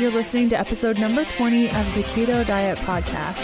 You're listening to episode number 20 of the Keto Diet Podcast.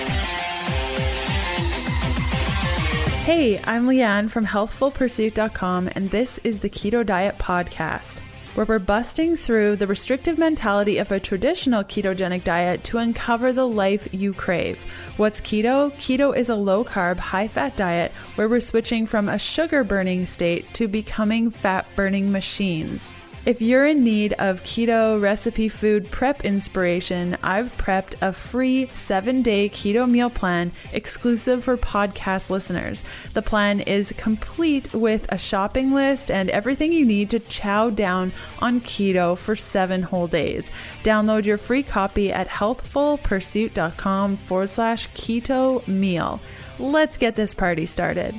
Hey, I'm Leanne from healthfulpursuit.com, and this is the Keto Diet Podcast, where we're busting through the restrictive mentality of a traditional ketogenic diet to uncover the life you crave. What's keto? Keto is a low-carb, high-fat diet where we're switching from a sugar-burning state to becoming fat-burning machines. If you're in need of keto recipe food prep inspiration, I've prepped a free 7-day keto meal plan exclusive for podcast listeners. The plan is complete with a shopping list and everything you need to chow down on keto for 7 whole days. Download your free copy at healthfulpursuit.com/keto meal. Let's get this party started.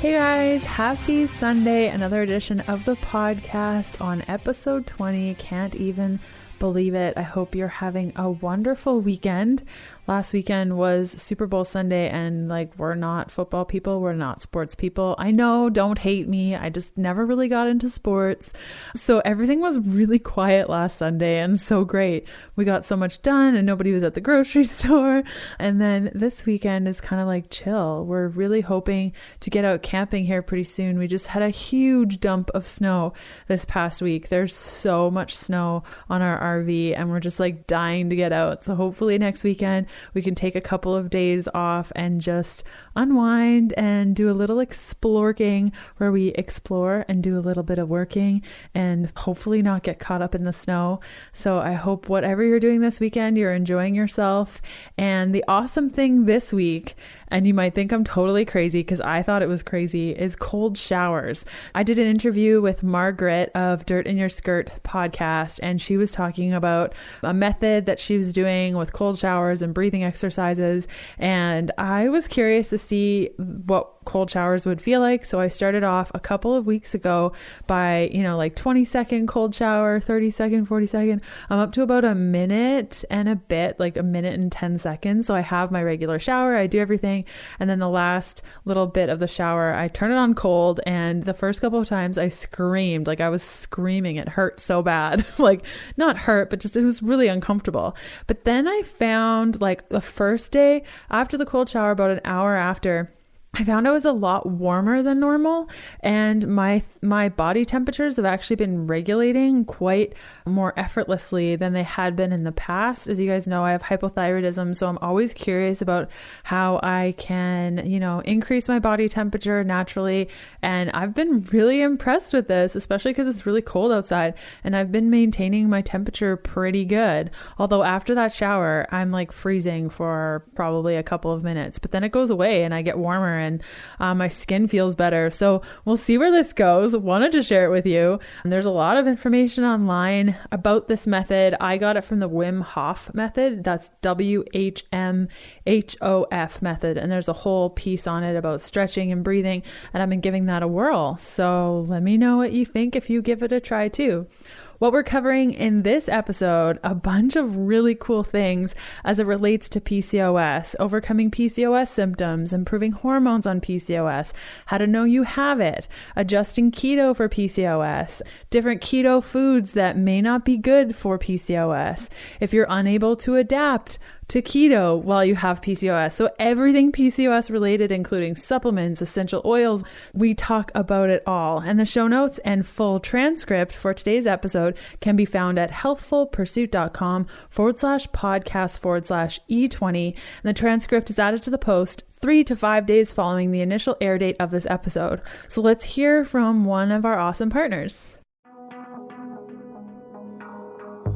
Hey guys, happy Sunday. Another edition of the podcast on episode 20. Can't even believe it. I hope you're having a wonderful weekend. Last weekend was Super Bowl Sunday, and we're not football people. We're not sports people. I know, don't hate me. I just never really got into sports. So everything was really quiet last Sunday and so great. We got so much done and nobody was at the grocery store. And then this weekend is kind of chill. We're really hoping to get out camping here pretty soon. We just had a huge dump of snow this past week. There's so much snow on our RV and we're just dying to get out. So hopefully next weekend we can take a couple of days off and just unwind and do a little explorking, where we explore and do a little bit of working and hopefully not get caught up in the snow. So I hope whatever you're doing this weekend, you're enjoying yourself. And the awesome thing this week, and you might think I'm totally crazy because I thought it was crazy, is cold showers. I did an interview with Margaret of Dirt in Your Skirt podcast, and she was talking about a method that she was doing with cold showers and breathing exercises. And I was curious to see what cold showers would feel like. So I started off a couple of weeks ago by, 20-second cold shower, 30-second, 40-second. I'm up to about a minute and a bit, a minute and 10 seconds. So I have my regular shower, I do everything. And then the last little bit of the shower, I turn it on cold. And the first couple of times I screamed, I was screaming. It hurt so bad, not hurt, but just, it was really uncomfortable. But then I found the first day after the cold shower, about an hour after, I found I was a lot warmer than normal, and my body temperatures have actually been regulating quite more effortlessly than they had been in the past. As you guys know, I have hypothyroidism, so I'm always curious about how I can, increase my body temperature naturally. And I've been really impressed with this, especially because it's really cold outside, and I've been maintaining my temperature pretty good. Although after that shower, I'm freezing for probably a couple of minutes, but then it goes away and I get warmer and my skin feels better. So we'll see where this goes. Wanted to share it with you. And there's a lot of information online about this method. I got it from the Wim Hof method. That's WHMHOF method. And there's a whole piece on it about stretching and breathing. And I've been giving that a whirl. So let me know what you think if you give it a try too. What we're covering in this episode, a bunch of really cool things as it relates to PCOS, overcoming PCOS symptoms, improving hormones on PCOS, how to know you have it, adjusting keto for PCOS, different keto foods that may not be good for PCOS, if you're unable to adapt to keto while you have PCOS. So everything PCOS related, including supplements, essential oils, we talk about it all. And the show notes and full transcript for today's episode can be found at healthfulpursuit.com/podcast/E20. And the transcript is added to the post 3 to 5 days following the initial air date of this episode. So let's hear from one of our awesome partners.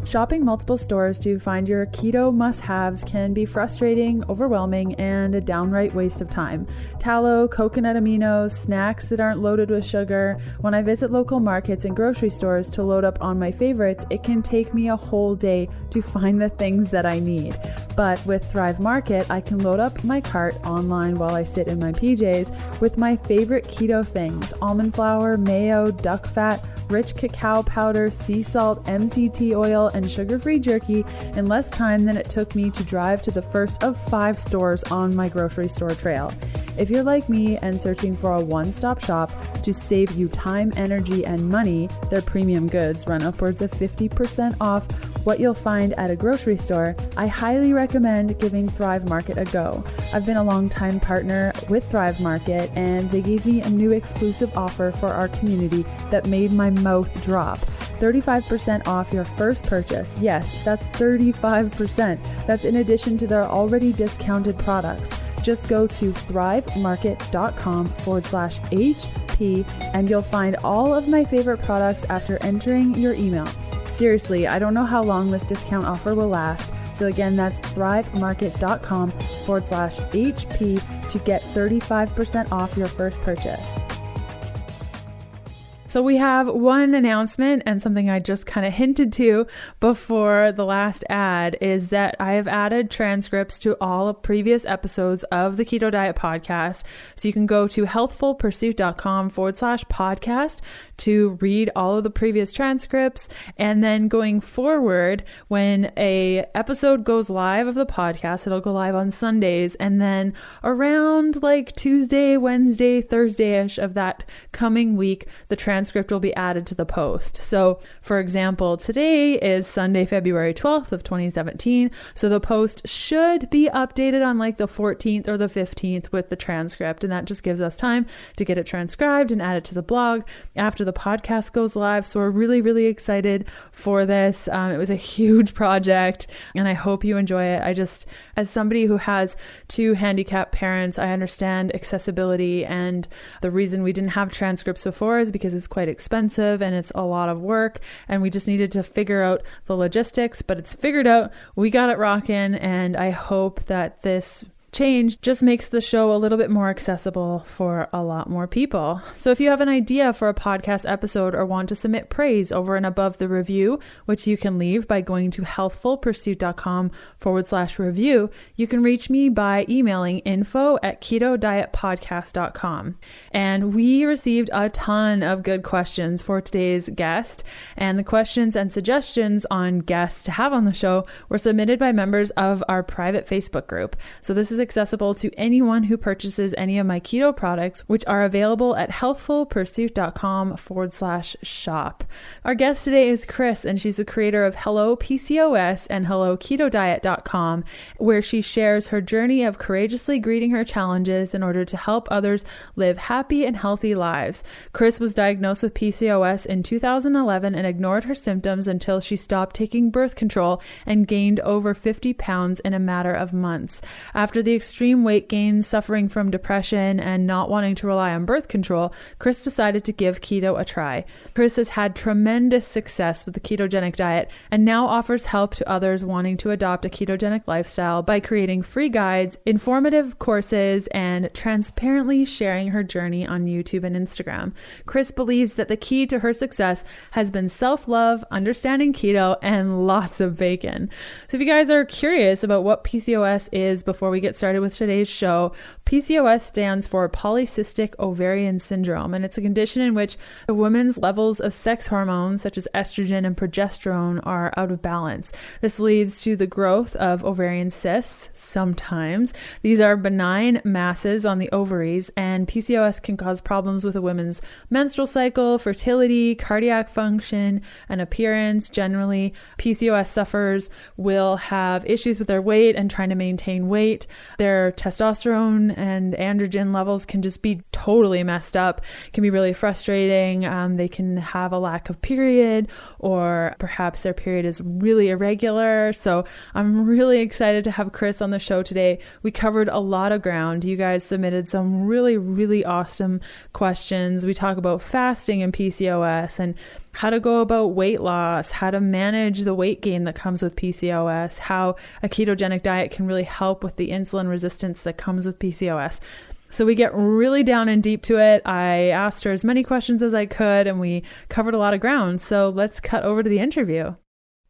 Shopping multiple stores to find your keto must-haves can be frustrating, overwhelming, and a downright waste of time. Tallow, coconut aminos, snacks that aren't loaded with sugar. When I visit local markets and grocery stores to load up on my favorites, it can take me a whole day to find the things that I need. But with Thrive Market, I can load up my cart online while I sit in my PJs with my favorite keto things: almond flour, mayo, duck fat, rich cacao powder, sea salt, MCT oil, and sugar-free jerky in less time than it took me to drive to the first of 5 stores on my grocery store trail. If you're like me and searching for a one-stop shop to save you time, energy, and money, their premium goods run upwards of 50% off what you'll find at a grocery store, I highly recommend giving Thrive Market a go. I've been a long-time partner with Thrive Market, and they gave me a new exclusive offer for our community that made my mouth drop. 35% off your first purchase. Yes, that's 35%. That's in addition to their already discounted products. Just go to thrivemarket.com/HP and you'll find all of my favorite products after entering your email. Seriously, I don't know how long this discount offer will last. So again, that's thrivemarket.com/HP to get 35% off your first purchase. So we have one announcement, and something I just kind of hinted to before the last ad is that I have added transcripts to all of previous episodes of the Keto Diet Podcast. So you can go to healthfulpursuit.com/podcast to read all of the previous transcripts. And then going forward, when a episode goes live of the podcast, it'll go live on Sundays. And then around like Tuesday, Wednesday, Thursday-ish of that coming week, the transcript will be added to the post. So for example, today is Sunday, February 12th of 2017. So the post should be updated on like the 14th or the 15th with the transcript. And that just gives us time to get it transcribed and add it to the blog after the podcast goes live. So we're really, really excited for this. It was a huge project and I hope you enjoy it. As somebody who has two handicapped parents, I understand accessibility, and the reason we didn't have transcripts before is because it's quite expensive and it's a lot of work, and we just needed to figure out the logistics, but it's figured out. We got it rocking, and I hope that this change just makes the show a little bit more accessible for a lot more people. So if you have an idea for a podcast episode or want to submit praise over and above the review, which you can leave by going to healthfulpursuit.com/review, you can reach me by emailing info@ketodietpodcast.com. And we received a ton of good questions for today's guest, and the questions and suggestions on guests to have on the show were submitted by members of our private Facebook group. So this is accessible to anyone who purchases any of my keto products, which are available at healthfulpursuit.com/shop. Our guest today is Chris, and she's the creator of Hello PCOS and Hello KetoDiet.com, where she shares her journey of courageously greeting her challenges in order to help others live happy and healthy lives. Chris was diagnosed with PCOS in 2011 and ignored her symptoms until she stopped taking birth control and gained over 50 pounds in a matter of months. After the extreme weight gain, suffering from depression, and not wanting to rely on birth control, Chris decided to give keto a try. Chris has had tremendous success with the ketogenic diet and now offers help to others wanting to adopt a ketogenic lifestyle by creating free guides, informative courses, and transparently sharing her journey on YouTube and Instagram. Chris believes that the key to her success has been self-love, understanding keto, and lots of bacon. So if you guys are curious about what PCOS is before we get started with today's show, PCOS stands for polycystic ovarian syndrome, and it's a condition in which a woman's levels of sex hormones such as estrogen and progesterone are out of balance. This leads to the growth of ovarian cysts sometimes. These are benign masses on the ovaries, and PCOS can cause problems with a woman's menstrual cycle, fertility, cardiac function, and appearance. Generally, PCOS sufferers will have issues with their weight and trying to maintain weight. Their testosterone and androgen levels can just be totally messed up. It can be really frustrating. They can have a lack of period, or perhaps their period is really irregular. So I'm really excited to have Chris on the show today. We covered a lot of ground. You guys submitted some really, really awesome questions. We talk about fasting and PCOS and how to go about weight loss, how to manage the weight gain that comes with PCOS, how a ketogenic diet can really help with the insulin resistance that comes with PCOS. So we get really down and deep to it. I asked her as many questions as I could, and we covered a lot of ground. So let's cut over to the interview.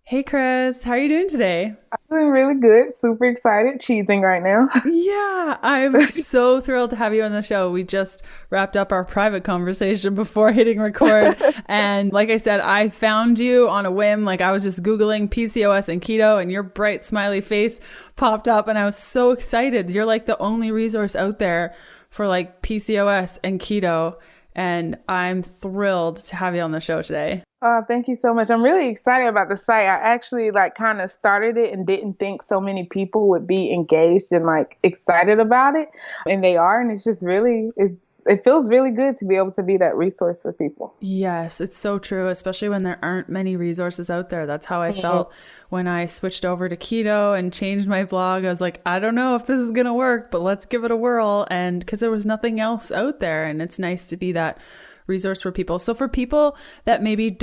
Hey, Chris, how are you doing today? I'm doing really good. Super excited. Cheesing right now. Yeah, I'm so thrilled to have you on the show. We just wrapped up our private conversation before hitting record. And like I said, I found you on a whim. Like I was just Googling PCOS and keto, and your bright smiley face popped up, and I was so excited. You're like the only resource out there for like PCOS and keto. And I'm thrilled to have you on the show today. Thank you so much. I'm really excited about the site. I actually kind of started it and didn't think so many people would be engaged and excited about it. And they are. And it's just it feels really good to be able to be that resource for people. Yes, it's so true, especially when there aren't many resources out there. That's how I felt when I switched over to keto and changed my blog. I was like, I don't know if this is going to work, but let's give it a whirl. And because there was nothing else out there, and it's nice to be that resource for people. So for people that maybe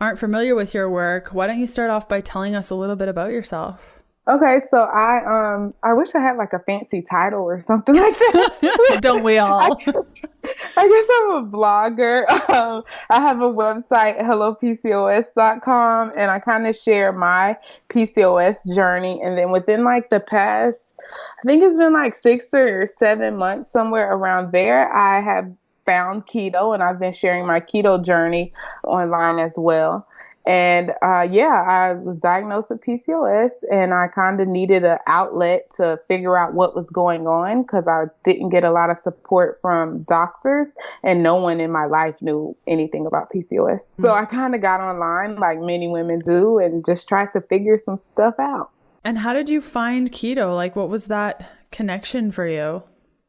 aren't familiar with your work, why don't you start off by telling us a little bit about yourself? Okay, so I wish I had a fancy title or something like that. Don't we all? I guess I'm a blogger. I have a website, hellopcos.com, and I kind of share my PCOS journey. And then within the past, I think it's been 6 or 7 months, somewhere around there, I have found keto, and I've been sharing my keto journey online as well. And I was diagnosed with PCOS, and I kind of needed an outlet to figure out what was going on because I didn't get a lot of support from doctors, and no one in my life knew anything about PCOS. Mm-hmm. So I kind of got online like many women do and just tried to figure some stuff out. And how did you find keto? What was that connection for you?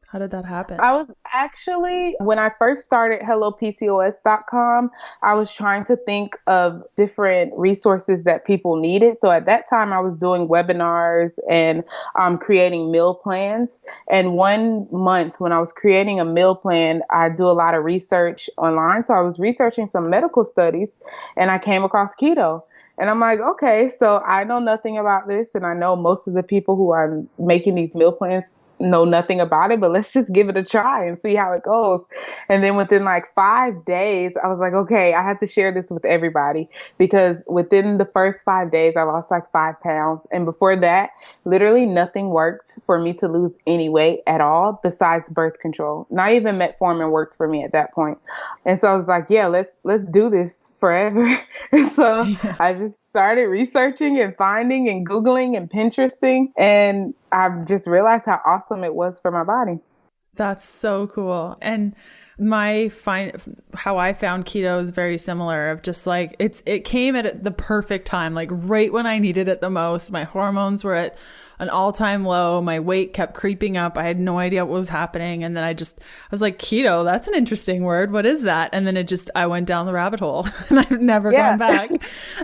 How did that happen? I was actually, when I first started hellopcos.com, I was trying to think of different resources that people needed. So at that time, I was doing webinars and creating meal plans. And 1 month when I was creating a meal plan, I do a lot of research online. So I was researching some medical studies, and I came across keto. And I'm like, okay, so I know nothing about this. And I know most of the people who are making these meal plans know nothing about it, but let's just give it a try and see how it goes. And then within 5 days, I was like, okay, I have to share this with everybody, because within the first 5 days, I lost 5 pounds. And before that, literally nothing worked for me to lose any weight at all besides birth control. Not even metformin worked for me at that point. And so I was like, yeah, let's do this forever. And so I just started researching and finding and Googling and Pinteresting, and I just realized how awesome it was for my body. That's so cool. And how I found keto is very similar, of just it came at the perfect time, right when I needed it the most. My hormones were at an all-time low. My weight kept creeping up. I had no idea what was happening. And then I was like, keto, that's an interesting word. What is that? And then I went down the rabbit hole and I've never gone back.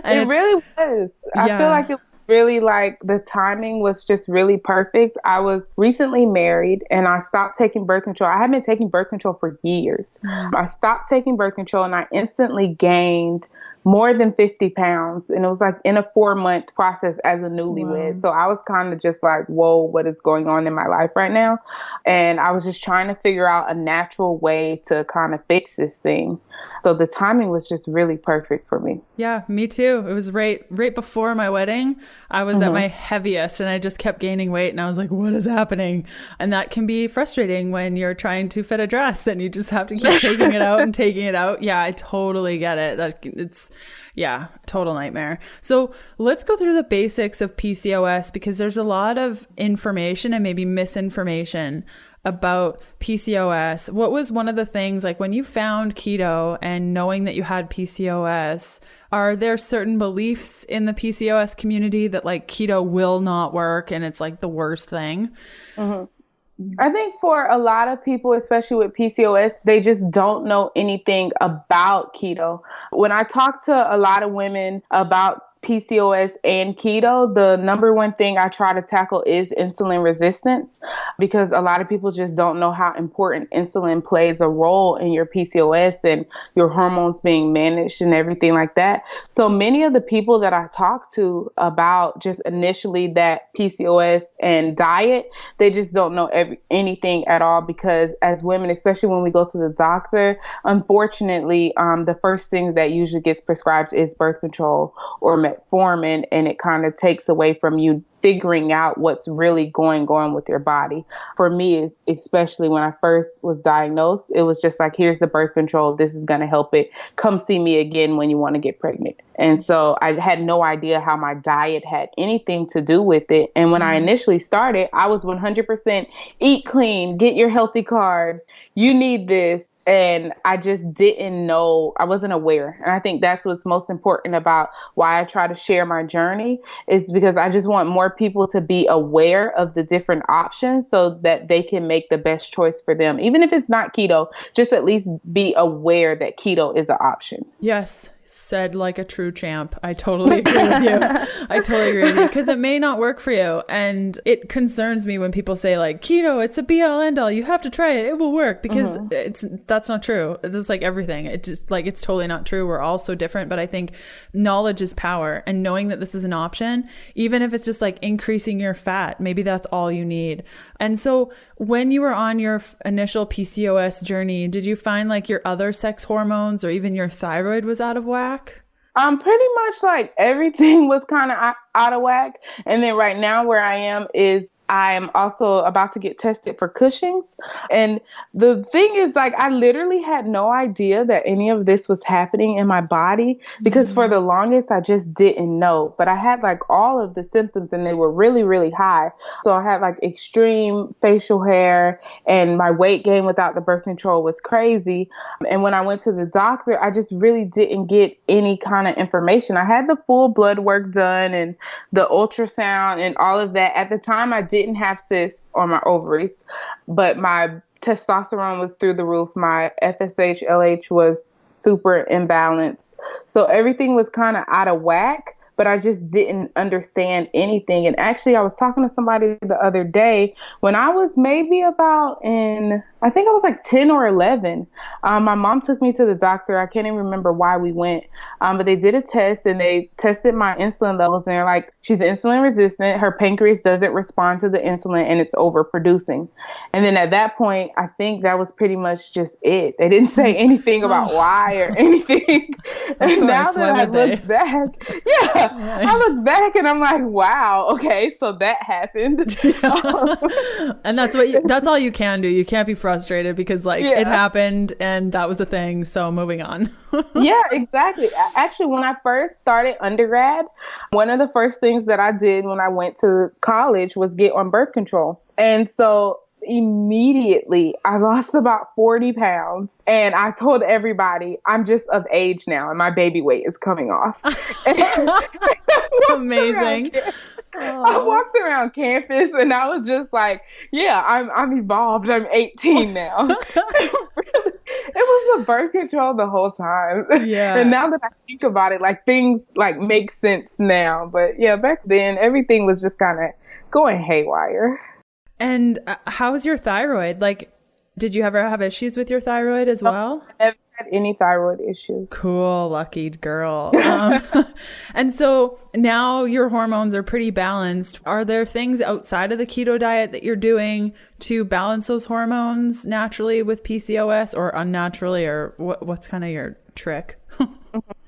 And it really was. I feel like it really the timing was just really perfect. I was recently married and I stopped taking birth control. I had been taking birth control for years. I stopped taking birth control and I instantly gained more than 50 pounds. And it was in a 4-month process as a newlywed. Wow. So I was kind of just whoa, what is going on in my life right now? And I was just trying to figure out a natural way to kind of fix this thing. So the timing was just really perfect for me. Yeah, me too. It was right before my wedding. I was at my heaviest and I just kept gaining weight and I was like, what is happening? And that can be frustrating when you're trying to fit a dress and you just have to keep taking it out and taking it out. Yeah, I totally get it. Total nightmare. So let's go through the basics of PCOS, because there's a lot of information and maybe misinformation about PCOS. What was one of the things, when you found keto and knowing that you had PCOS, are there certain beliefs in the PCOS community that keto will not work and it's the worst thing? Mm-hmm. I think for a lot of people, especially with PCOS, they just don't know anything about keto. When I talk to a lot of women about PCOS and keto, the number one thing I try to tackle is insulin resistance, because a lot of people just don't know how important insulin plays a role in your PCOS and your hormones being managed and everything like that. So many of the people that I talk to about just initially that PCOS and diet, they just don't know anything at all, because as women, especially when we go to the doctor, unfortunately, the first thing that usually gets prescribed is birth control or metformin. metformin, and it kind of takes away from you figuring out what's really going on with your body. For me, especially when I first was diagnosed, it was just like, here's the birth control. This is going to help it. Come see me again when you want to get pregnant. And so I had no idea how my diet had anything to do with it. And when I initially started, I was 100% eat clean, get your healthy carbs. You need this. And I just didn't know, I wasn't aware. And I think that's what's most important about why I try to share my journey, is because I just want more people to be aware of the different options so that they can make the best choice for them. Even if it's not keto, just at least be aware that keto is an option. Yes. Said like a true champ. I totally agree with you. I totally agree with you, because it may not work for you. And it concerns me when people say like keto, it's a be all end all. You have to try it. It will work, because that's not true. It's like everything. It just like, it's totally not true. We're all so different. But I think knowledge is power, and knowing that this is an option, even if it's just like increasing your fat, maybe that's all you need. And so when you were on your initial PCOS journey, did you find like your other sex hormones or even your thyroid was out of whack? Pretty much like everything was kind of out of whack. And then right now where I am is I'm also about to get tested for Cushing's. And the thing is, like, I literally had no idea that any of this was happening in my body, because for the longest, I just didn't know. But I had like all of the symptoms, and they were really, really high. So I had like extreme facial hair, and my weight gain without the birth control was crazy. And when I went to the doctor, I just really didn't get any kind of information. I had the full blood work done and the ultrasound and all of that. At the time, I didn't have cysts on my ovaries, but my testosterone was through the roof. My FSH, LH was super imbalanced. So everything was kind of out of whack, but I just didn't understand anything. And actually, I was talking to somebody the other day when I was maybe about I think I was like 10 or 11. My mom took me to the doctor. I can't even remember why we went, but they did a test, and they tested my insulin levels, and they're like, she's insulin resistant. Her pancreas doesn't respond to the insulin, and it's overproducing. And then at that point, I think that was pretty much just it. They didn't say anything about why or anything. And now that I look back, I look back and I'm like, wow, okay, so that happened. And that's all you can do. You can't be frustrated, because like it happened and that was the thing. So moving on. Yeah, exactly. Actually, when I first started undergrad, one of the first things that I did when I went to college was get on birth control. And so immediately I lost about 40 pounds, and I told everybody I'm just of age now and my baby weight is coming off. Amazing. I walked around campus and I was just like, yeah, I'm evolved. I'm 18 now. It was the birth control the whole time. Yeah. And now that I think about it, like things like make sense now. But yeah, back then everything was just kind of going haywire. And how's your thyroid? Like, did you ever have issues with your thyroid as well? I never had any thyroid issues. Cool. Lucky girl. And so now your hormones are pretty balanced. Are there things outside of the keto diet that you're doing to balance those hormones naturally with PCOS, or unnaturally, or what's kind of your trick?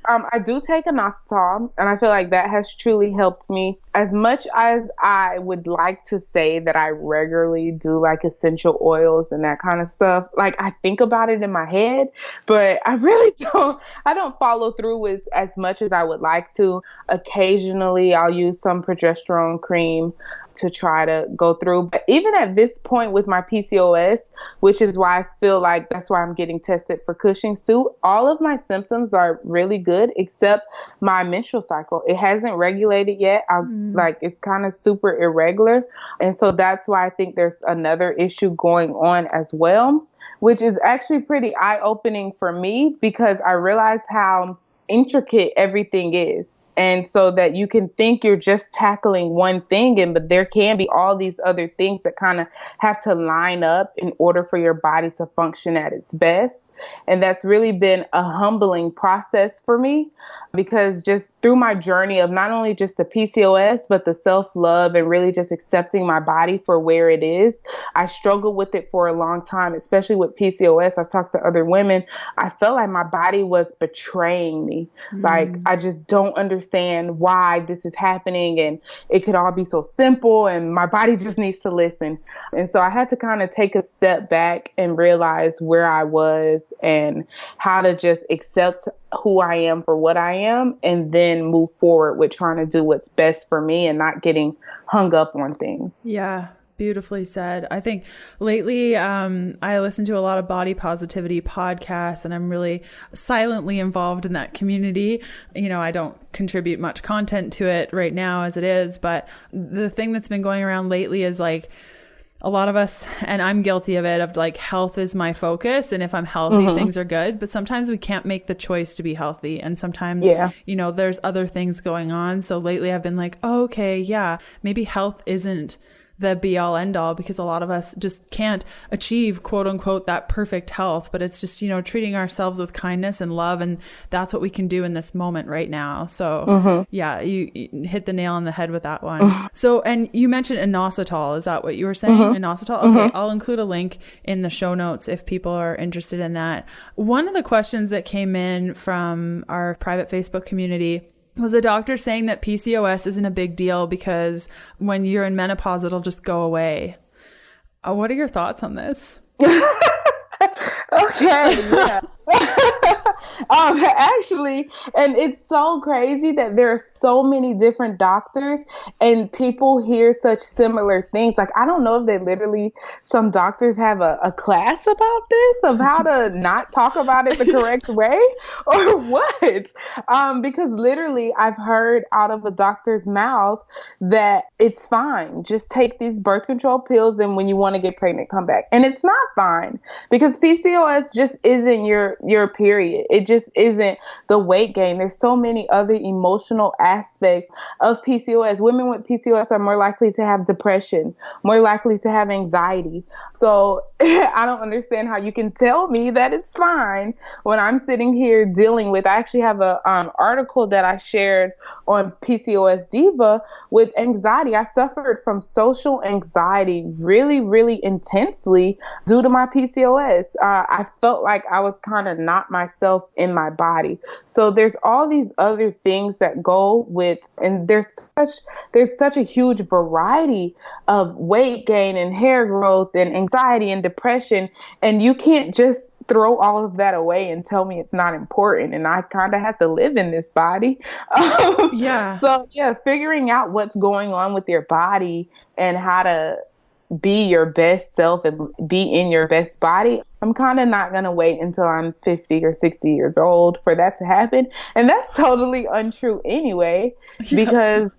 I do take inositol, and I feel like that has truly helped me. As much as I would like to say that I regularly do like essential oils and that kind of stuff, like I think about it in my head, but I really don't follow through with as much as I would like to. Occasionally I'll use some progesterone cream to try to go through. But even at this point with my PCOS, which is why I feel like that's why I'm getting tested for Cushing's too, all of my symptoms are really good except my menstrual cycle. It hasn't regulated yet. Like it's kind of super irregular. And so that's why I think there's another issue going on as well, which is actually pretty eye-opening for me, because I realized how intricate everything is. And so that you can think you're just tackling one thing, but there can be all these other things that kind of have to line up in order for your body to function at its best. And that's really been a humbling process for me, because just through my journey of not only just the PCOS, but the self-love and really just accepting my body for where it is. I struggled with it for a long time, especially with PCOS. I've talked to other women. I felt like my body was betraying me. Like, I just don't understand why this is happening, and it could all be so simple, and my body just needs to listen. And so I had to kind of take a step back and realize where I was and how to just accept who I am for what I am, and then move forward with trying to do what's best for me and not getting hung up on things. Yeah. Beautifully said. I think lately, I listen to a lot of body positivity podcasts, and I'm really silently involved in that community. I don't contribute much content to it right now as it is, but the thing that's been going around lately is like, a lot of us, and I'm guilty of it, of like, health is my focus. And if I'm healthy, things are good. But sometimes we can't make the choice to be healthy. And sometimes, there's other things going on. So lately I've been like, oh, okay, yeah, maybe health isn't the be all end all, because a lot of us just can't achieve, quote unquote, that perfect health. But it's just, treating ourselves with kindness and love. And that's what we can do in this moment right now. So yeah, you hit the nail on the head with that one. So, and you mentioned inositol. Is that what you were saying? Inositol? Okay. I'll include a link in the show notes if people are interested in that. One of the questions that came in from our private Facebook community was a doctor saying that PCOS isn't a big deal because when you're in menopause, it'll just go away. What are your thoughts on this? Okay, yeah. Actually, and it's so crazy that there are so many different doctors and people hear such similar things. Like, I don't know if they literally, some doctors have a class about this, of how to not talk about it the correct way, or what? Because literally I've heard out of a doctor's mouth that it's fine. Just take these birth control pills, and when you want to get pregnant, come back. And it's not fine, because PCOS just isn't your period. It just isn't the weight gain. There's so many other emotional aspects of PCOS. Women with PCOS are more likely to have depression, more likely to have anxiety. So I don't understand how you can tell me that it's fine when I'm sitting here dealing with, I actually have a article that I shared on PCOS Diva with anxiety. I suffered from social anxiety really, really intensely due to my PCOS. I felt like I was kind of not myself in my body. So there's all these other things that go with, and there's such a huge variety of weight gain and hair growth and anxiety and depression, and you can't just throw all of that away and tell me it's not important. And I kind of have to live in this body. So yeah, figuring out what's going on with your body and how to be your best self and be in your best body. I'm kind of not going to wait until I'm 50 or 60 years old for that to happen. And that's totally untrue anyway, because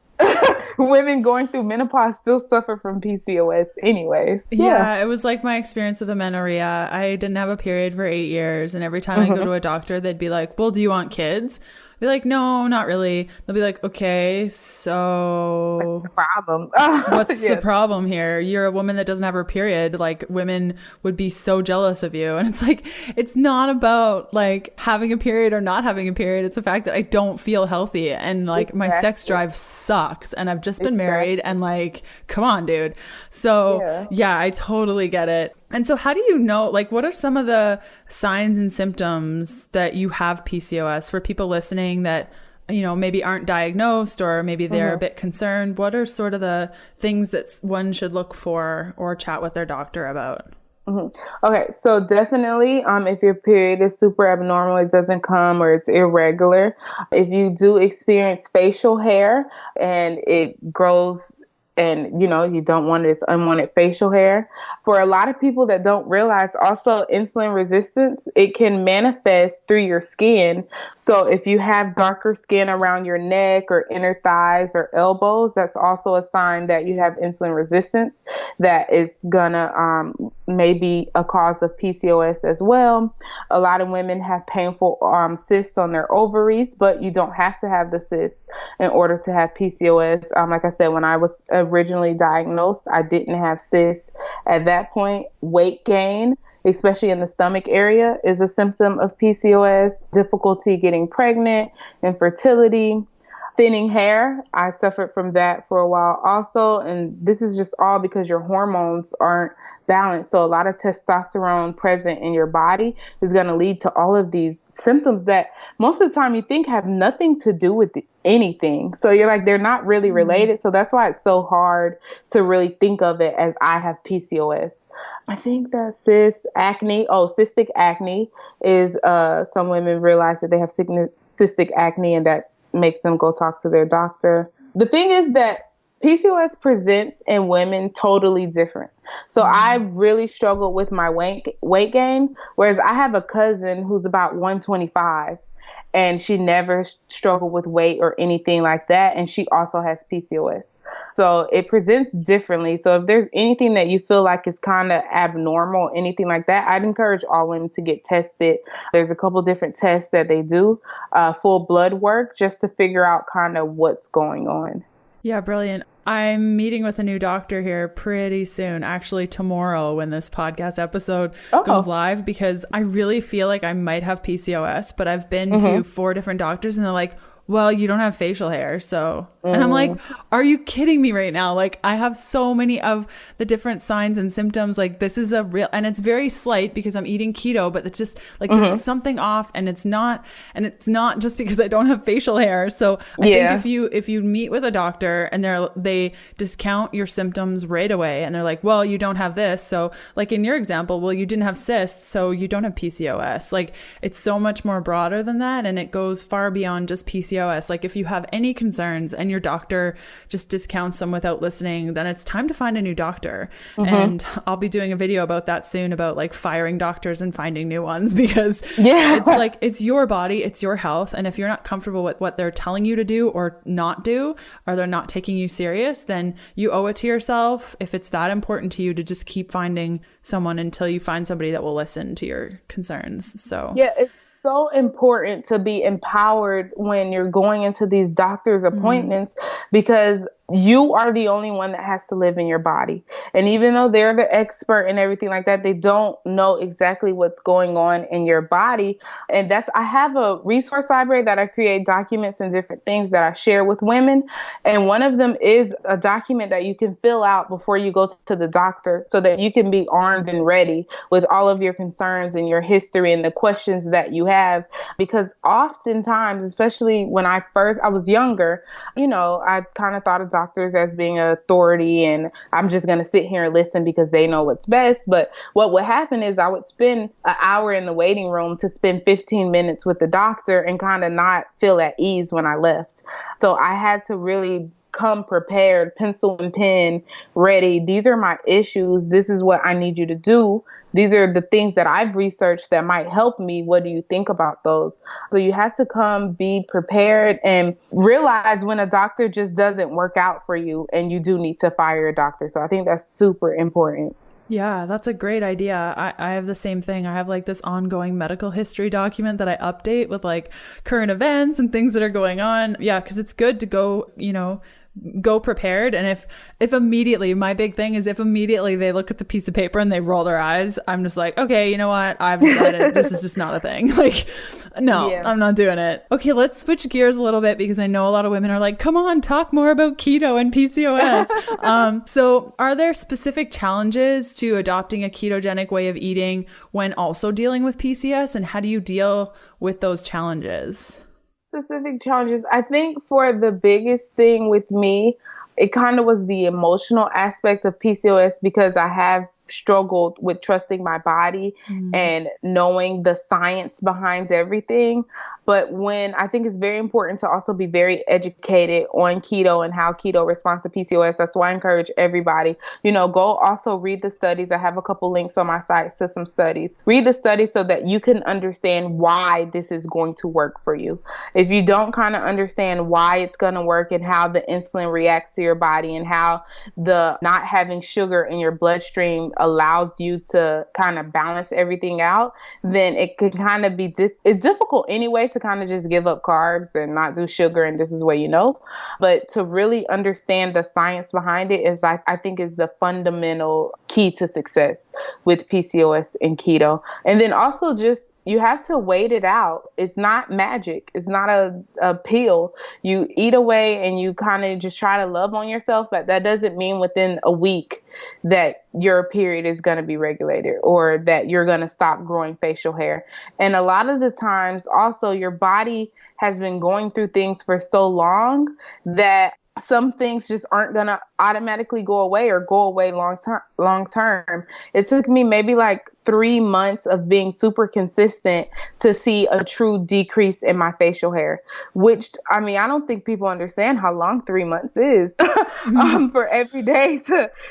women going through menopause still suffer from PCOS anyways. Yeah, it was like my experience with amenorrhea. I didn't have a period for 8 years. And every time I go to a doctor, they'd be like, well, do you want kids? I'd be like, no, not really. They'll be like, okay, so what's the problem? What's the problem here? You're a woman that doesn't have her period. Like, women would be so jealous of you. And it's like, it's not about like having a period or not having a period. It's the fact that I don't feel healthy, and like my sex drive sucks, and I've just been married, and like, come on, dude. So yeah, I totally get it. And so how do you know, like, what are some of the signs and symptoms that you have PCOS for people listening that, maybe aren't diagnosed, or maybe they're a bit concerned? What are sort of the things that one should look for or chat with their doctor about? Okay, so definitely, if your period is super abnormal, it doesn't come, or it's irregular. If you do experience facial hair and it grows, and you don't want this unwanted facial hair. For a lot of people that don't realize, also insulin resistance, it can manifest through your skin. So if you have darker skin around your neck or inner thighs or elbows, that's also a sign that you have insulin resistance. That is gonna maybe a cause of PCOS as well. A lot of women have painful cysts on their ovaries, but you don't have to have the cysts in order to have PCOS. Like I said, when I was originally diagnosed, I didn't have cysts at that point. Weight gain especially in the stomach area, is a symptom of PCOS. Difficulty getting pregnant, infertility, thinning hair. I suffered from that for a while also. And this is just all because your hormones aren't balanced. So a lot of testosterone present in your body is going to lead to all of these symptoms that most of the time you think have nothing to do with anything. So you're like, they're not really related. So that's why it's so hard to really think of it as I have PCOS. I think that cystic acne is, some women realize that they have cystic acne and that makes them go talk to their doctor. The thing is that PCOS presents in women totally different. So I really struggled with my weight gain, whereas I have a cousin who's about 125 and she never struggled with weight or anything like that. And she also has PCOS. So it presents differently. So if there's anything that you feel like is kind of abnormal, anything like that, I'd encourage all women to get tested. There's a couple different tests that they do, full blood work, just to figure out kind of what's going on. Yeah, brilliant. I'm meeting with a new doctor here pretty soon, actually tomorrow when this podcast episode goes live, because I really feel like I might have PCOS, but I've been to 4 different doctors and they're like, well, you don't have facial hair. So, and I'm like, are you kidding me right now? Like, I have so many of the different signs and symptoms. Like, this is a real, and it's very slight because I'm eating keto, but it's just like, there's something off, and it's not just because I don't have facial hair. So I think if you meet with a doctor and they discount your symptoms right away and they're like, well, you don't have this. So like in your example, well, you didn't have cysts, so you don't have PCOS. Like, it's so much more broader than that. And it goes far beyond just PCOS. Like, if you have any concerns and your doctor just discounts them without listening, then it's time to find a new doctor. And I'll be doing a video about that soon, about like firing doctors and finding new ones, because it's like, it's your body, it's your health. And if you're not comfortable with what they're telling you to do or not do, or they're not taking you serious, then you owe it to yourself, if it's that important to you, to just keep finding someone until you find somebody that will listen to your concerns. So yeah, it's so important to be empowered when you're going into these doctor's appointments, because you are the only one that has to live in your body. And even though they're the expert and everything like that, they don't know exactly what's going on in your body. And I have a resource library that I create documents and different things that I share with women. And one of them is a document that you can fill out before you go to the doctor, so that you can be armed and ready with all of your concerns and your history and the questions that you have. Because oftentimes, especially when I was younger, I kind of thought of doctors as being an authority, and I'm just going to sit here and listen because they know what's best. But what would happen is I would spend an hour in the waiting room to spend 15 minutes with the doctor and kind of not feel at ease when I left. So I had to really come prepared, pencil and pen ready. These are my issues. This is what I need you to do. These are the things that I've researched that might help me. What do you think about those? So you have to come be prepared and realize when a doctor just doesn't work out for you and you do need to fire a doctor. So I think that's super important. Yeah, that's a great idea. I have the same thing. I have like this ongoing medical history document that I update with like current events and things that are going on. Yeah, because it's good to go prepared. And if immediately, my big thing is if immediately they look at the piece of paper and they roll their eyes, I'm just like, okay, you know what? I've decided this is just not a thing. Like, no, I'm not doing it. Okay, let's switch gears a little bit, because I know a lot of women are like, come on, talk more about keto and PCOS. So are there specific challenges to adopting a ketogenic way of eating when also dealing with PCOS? And how do you deal with those challenges? Specific challenges. I think for the biggest thing with me, it kind of was the emotional aspect of PCOS, because I have struggled with trusting my body and knowing the science behind everything. But when I think it's very important to also be very educated on keto and how keto responds to PCOS. That's why I encourage everybody, go also read the studies. I have a couple links on my site to some studies. Read the studies so that you can understand why this is going to work for you. If you don't kind of understand why it's going to work and how the insulin reacts to your body and how the not having sugar in your bloodstream allows you to kind of balance everything out, then it can kind of be, it's difficult anyway to kind of just give up carbs and not do sugar and this is what you know. But to really understand the science behind it is, I think, is the fundamental key to success with PCOS and keto. And then also just, you have to wait it out. It's not magic. It's not a pill. You eat away and you kind of just try to love on yourself, but that doesn't mean within a week that your period is going to be regulated or that you're going to stop growing facial hair. And a lot of the times also your body has been going through things for so long that some things just aren't going to automatically go away or go away long term. It took me maybe like 3 months of being super consistent to see a true decrease in my facial hair, which, I mean, I don't think people understand how long 3 months is for every day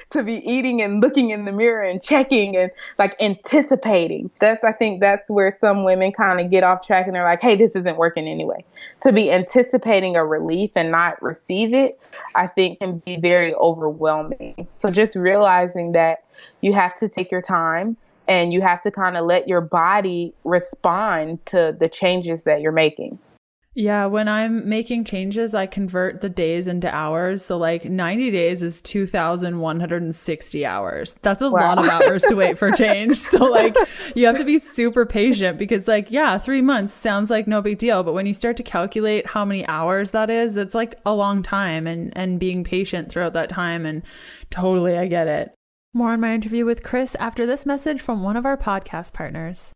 to be eating and looking in the mirror and checking and like anticipating. I think that's where some women kind of get off track and they're like, hey, this isn't working anyway. To be anticipating a relief and not receive it, I think can be very overwhelming. So just realizing that you have to take your time and you have to kind of let your body respond to the changes that you're making. Yeah, when I'm making changes, I convert the days into hours. So like 90 days is 2,160 hours. That's a lot of hours to wait for change. So like you have to be super patient because like, yeah, 3 months sounds like no big deal. But when you start to calculate how many hours that is, it's like a long time, and being patient throughout that time. And totally, I get it. More on my interview with Chris after this message from one of our podcast partners.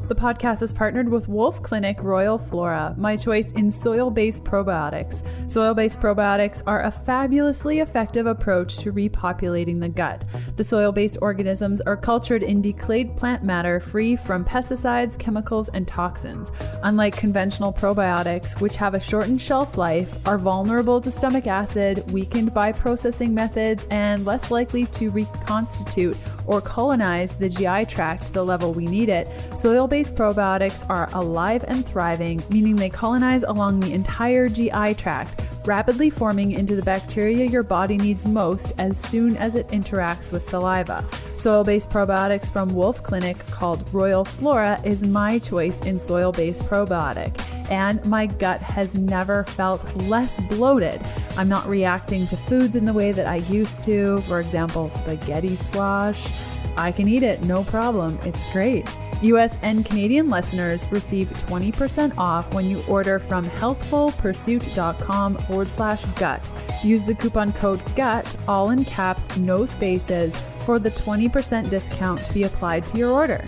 The podcast is partnered with Wolf Clinic Royal Flora, my choice in soil-based probiotics. Soil-based probiotics are a fabulously effective approach to repopulating the gut. The soil-based organisms are cultured in decayed plant matter free from pesticides, chemicals, and toxins. Unlike conventional probiotics, which have a shortened shelf life, are vulnerable to stomach acid, weakened by processing methods, and less likely to reconstitute or colonize the GI tract to the level we need it, soil-based probiotics are alive and thriving, meaning they colonize along the entire GI tract, rapidly forming into the bacteria your body needs most as soon as it interacts with saliva. Soil-based probiotics from Wolf Clinic, called Royal Flora, is my choice in soil-based probiotic. And my gut has never felt less bloated. I'm not reacting to foods in the way that I used to. For example, spaghetti squash. I can eat it, no problem. It's great. US and Canadian listeners receive 20% off when you order from healthfulpursuit.com/gut. Use the coupon code GUT, all in caps, no spaces, for the 20% discount to be applied to your order.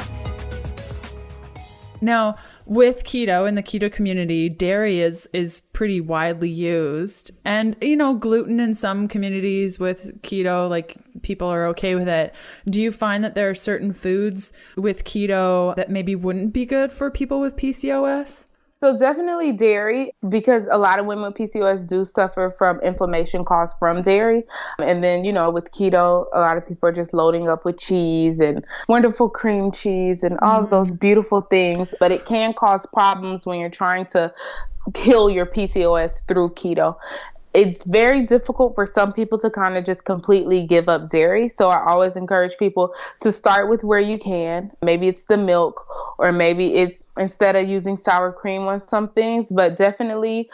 Now, with keto, in the keto community, dairy is pretty widely used. And, you know, gluten in some communities with keto, like people are okay with it. Do you find that there are certain foods with keto that maybe wouldn't be good for people with PCOS? So definitely dairy, because a lot of women with PCOS do suffer from inflammation caused from dairy. And then, you know, with keto, a lot of people are just loading up with cheese and wonderful cream cheese and all of those beautiful things. But it can cause problems when you're trying to kill your PCOS through keto. It's very difficult for some people to kind of just completely give up dairy. So I always encourage people to start with where you can. Maybe it's the milk, or maybe it's instead of using sour cream on some things, but definitely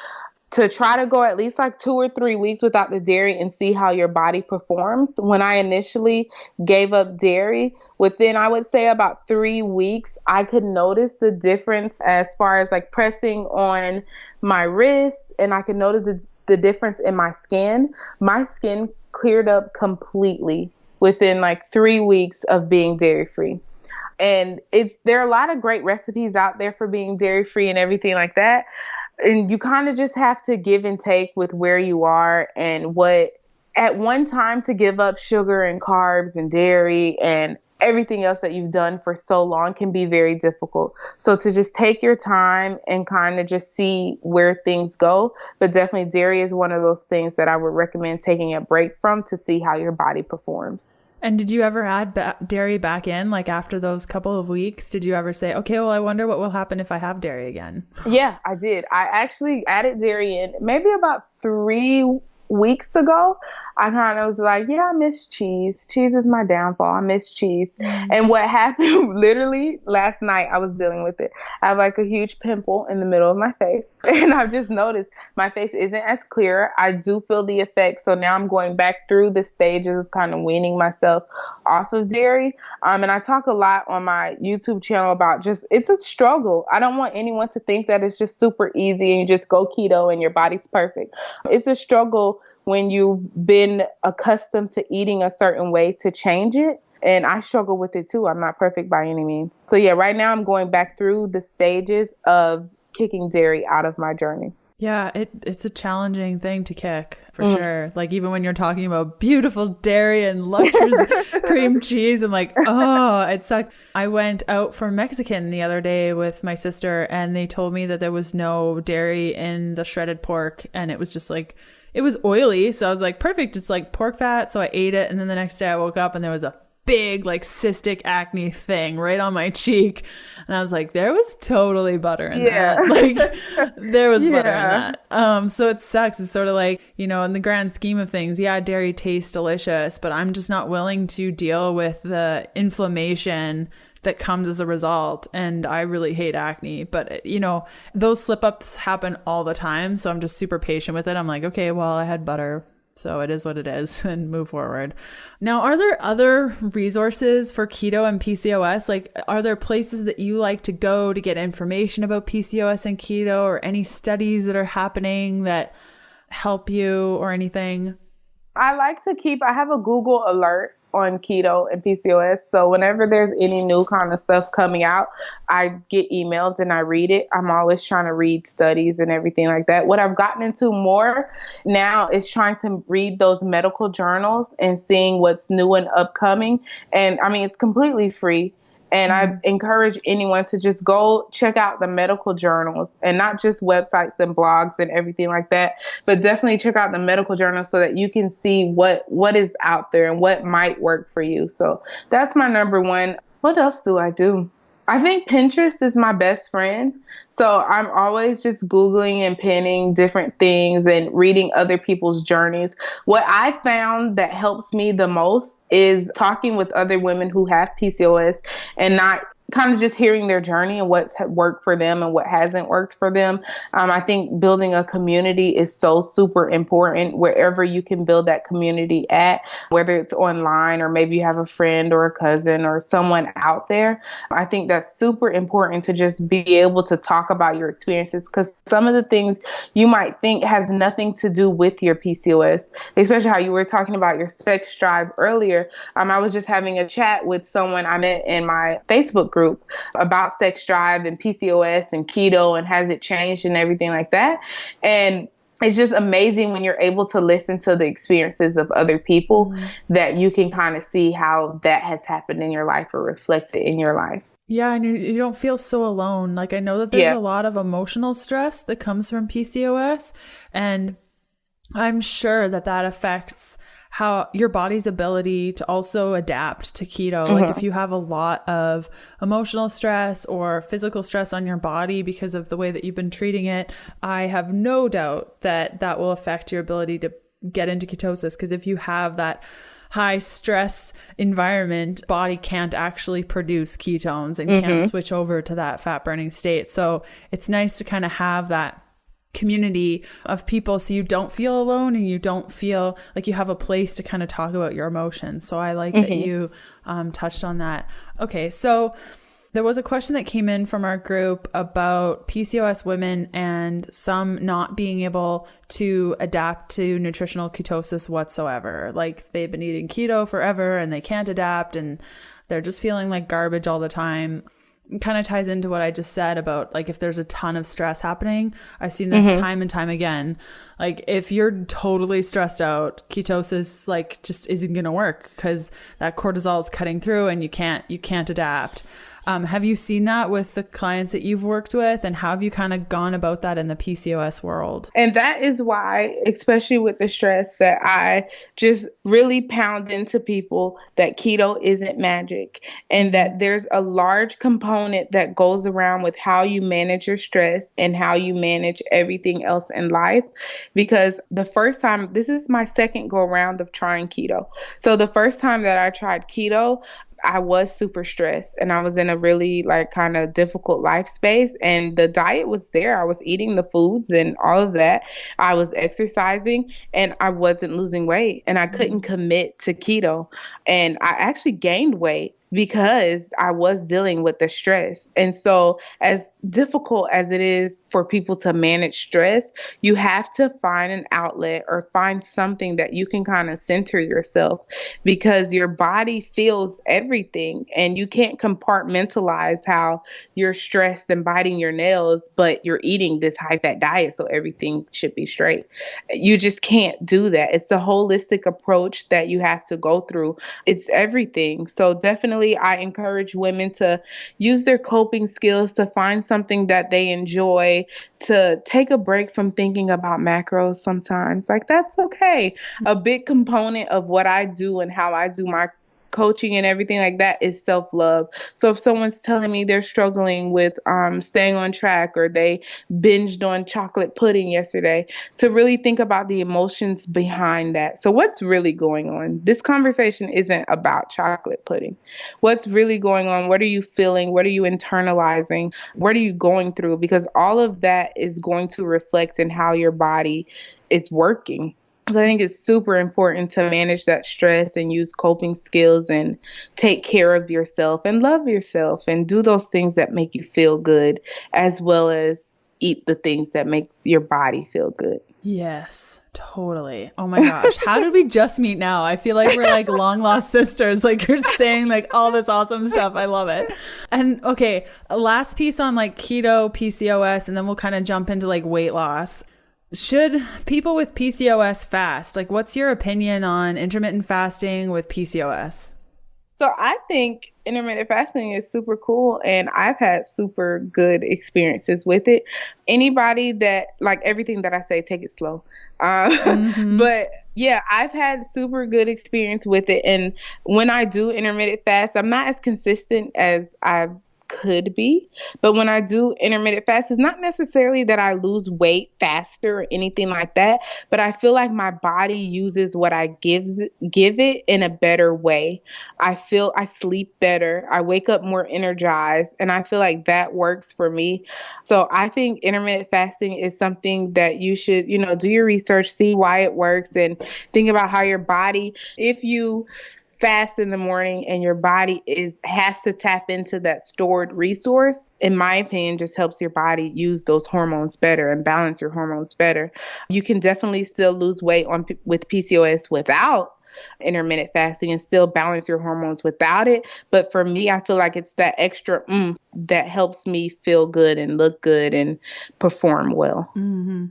to try to go at least like 2 or 3 weeks without the dairy and see how your body performs. When I initially gave up dairy, within, I would say, about 3 weeks, I could notice the difference as far as like pressing on my wrist, and I could notice the difference in my skin. My skin cleared up completely within like 3 weeks of being dairy free. And there are a lot of great recipes out there for being dairy free and everything like that. And you kind of just have to give and take with where you are and what. At one time, to give up sugar and carbs and dairy and everything else that you've done for so long can be very difficult. So to just take your time and kind of just see where things go. But definitely dairy is one of those things that I would recommend taking a break from to see how your body performs. And did you ever add dairy back in, like after those couple of weeks? Did you ever say, okay, well, I wonder what will happen if I have dairy again? Yeah, I did. I actually added dairy in maybe about 3 weeks ago. I kind of was like, yeah, I miss cheese. Cheese is my downfall. I miss cheese. And what happened literally last night, I was dealing with it. I have like a huge pimple in the middle of my face. And I've just noticed my face isn't as clear. I do feel the effects. So now I'm going back through the stages of kind of weaning myself off of dairy. And I talk a lot on my YouTube channel about just, it's a struggle. I don't want anyone to think that it's just super easy and you just go keto and your body's perfect. It's a struggle when you've been accustomed to eating a certain way to change it. And I struggle with it too. I'm not perfect by any means. So yeah, right now I'm going back through the stages of kicking dairy out of my journey. Yeah, it's a challenging thing to kick for sure. Like even when you're talking about beautiful dairy and luxurious cream cheese, I'm like, oh, it sucks. I went out for Mexican the other day with my sister and they told me that there was no dairy in the shredded pork and it was just like, it was oily. So I was like, perfect. It's like pork fat. So I ate it. And then the next day I woke up and there was a big like cystic acne thing right on my cheek. And I was like, there was totally butter in that. Like there was butter in that. So it sucks. It's sort of like, you know, in the grand scheme of things, yeah, dairy tastes delicious, but I'm just not willing to deal with the inflammation that comes as a result. And I really hate acne, but you know, those slip ups happen all the time. So I'm just super patient with it. I'm like, okay, well, I had butter, so it is what it is, and move forward. Now, are there other resources for keto and PCOS? Like, are there places that you like to go to get information about PCOS and keto, or any studies that are happening that help you or anything? I have a Google alert on keto and PCOS. So whenever there's any new kind of stuff coming out, I get emails and I read it. I'm always trying to read studies and everything like that. What I've gotten into more now is trying to read those medical journals and seeing what's new and upcoming. And I mean, it's completely free. And I encourage anyone to just go check out the medical journals and not just websites and blogs and everything like that, but definitely check out the medical journals so that you can see what is out there and what might work for you. So that's my number one. What else do I do? I think Pinterest is my best friend. So I'm always just Googling and pinning different things and reading other people's journeys. What I found that helps me the most is talking with other women who have PCOS and not kind of just hearing their journey and what's worked for them and what hasn't worked for them. I think building a community is so super important wherever you can build that community at, whether it's online or maybe you have a friend or a cousin or someone out there. I think that's super important to just be able to talk about your experiences, because some of the things you might think has nothing to do with your PCOS, especially how you were talking about your sex drive earlier. I was just having a chat with someone I met in my Facebook group about sex drive and PCOS and keto and has it changed and everything like that. And it's just amazing when you're able to listen to the experiences of other people that you can kind of see how that has happened in your life or reflected in your life. Yeah, and you don't feel so alone. Like I know that there's a lot of emotional stress that comes from PCOS, and I'm sure that affects how your body's ability to also adapt to keto. Like if you have a lot of emotional stress or physical stress on your body because of the way that you've been treating it, I have no doubt that will affect your ability to get into ketosis. Because if you have that high stress environment, body can't actually produce ketones and can't switch over to that fat burning state. So it's nice to kind of have that community of people so you don't feel alone and you don't feel like you have a place to kind of talk about your emotions. So I like that you touched on that. Okay, so there was a question that came in from our group about PCOS women and some not being able to adapt to nutritional ketosis whatsoever. Like they've been eating keto forever and they can't adapt and they're just feeling like garbage all the time. It kind of ties into what I just said about like if there's a ton of stress happening. I've seen this time and time again. Like if you're totally stressed out, ketosis like just isn't going to work because that cortisol is cutting through and you can't adapt. Have you seen that with the clients that you've worked with, and how have you kind of gone about that in the PCOS world? And that is why, especially with the stress, that I just really pound into people that keto isn't magic, and that there's a large component that goes around with how you manage your stress and how you manage everything else in life. Because the first time, this is my second go around of trying keto. So the first time that I tried keto, I was super stressed and I was in a really like kind of difficult life space, and the diet was there. I was eating the foods and all of that. I was exercising and I wasn't losing weight, and I couldn't commit to keto, and I actually gained weight because I was dealing with the stress. And so as difficult as it is for people to manage stress, you have to find an outlet or find something that you can kind of center yourself, because your body feels everything and you can't compartmentalize how you're stressed and biting your nails, but you're eating this high fat diet, so everything should be straight. You just can't do that. It's a holistic approach that you have to go through. It's everything. So definitely I encourage women to use their coping skills to find something that they enjoy, to take a break from thinking about macros sometimes. Like, that's okay. A big component of what I do and how I do my coaching and everything like that is self-love. So if someone's telling me they're struggling with staying on track, or they binged on chocolate pudding yesterday, to really think about the emotions behind that. So what's really going on? This conversation isn't about chocolate pudding. What's really going on? What are you feeling? What are you internalizing? What are you going through? Because all of that is going to reflect in how your body is working. So I think it's super important to manage that stress and use coping skills and take care of yourself and love yourself and do those things that make you feel good, as well as eat the things that make your body feel good. Yes, totally. Oh my gosh. How did we just meet now? I feel like we're like long lost sisters. Like, you're saying like all this awesome stuff. I love it. And okay, last piece on like keto, PCOS, and then we'll kind of jump into like weight loss. Should people with PCOS fast? Like, what's your opinion on intermittent fasting with PCOS? So I think intermittent fasting is super cool, and I've had super good experiences with it. Anybody that, like everything that I say, take it slow. But yeah, I've had super good experience with it. And when I do intermittent fast, I'm not as consistent as I could be. But when I do intermittent fast, it's not necessarily that I lose weight faster or anything like that, but I feel like my body uses what I give it in a better way. I feel I sleep better. I wake up more energized, and I feel like that works for me. So I think intermittent fasting is something that you should, do your research, see why it works, and think about how your body, if you fast in the morning and your body has to tap into that stored resource, in my opinion, just helps your body use those hormones better and balance your hormones better. You can definitely still lose weight with PCOS without intermittent fasting and still balance your hormones without it. But for me, I feel like it's that extra that helps me feel good and look good and perform well. Mm-hmm.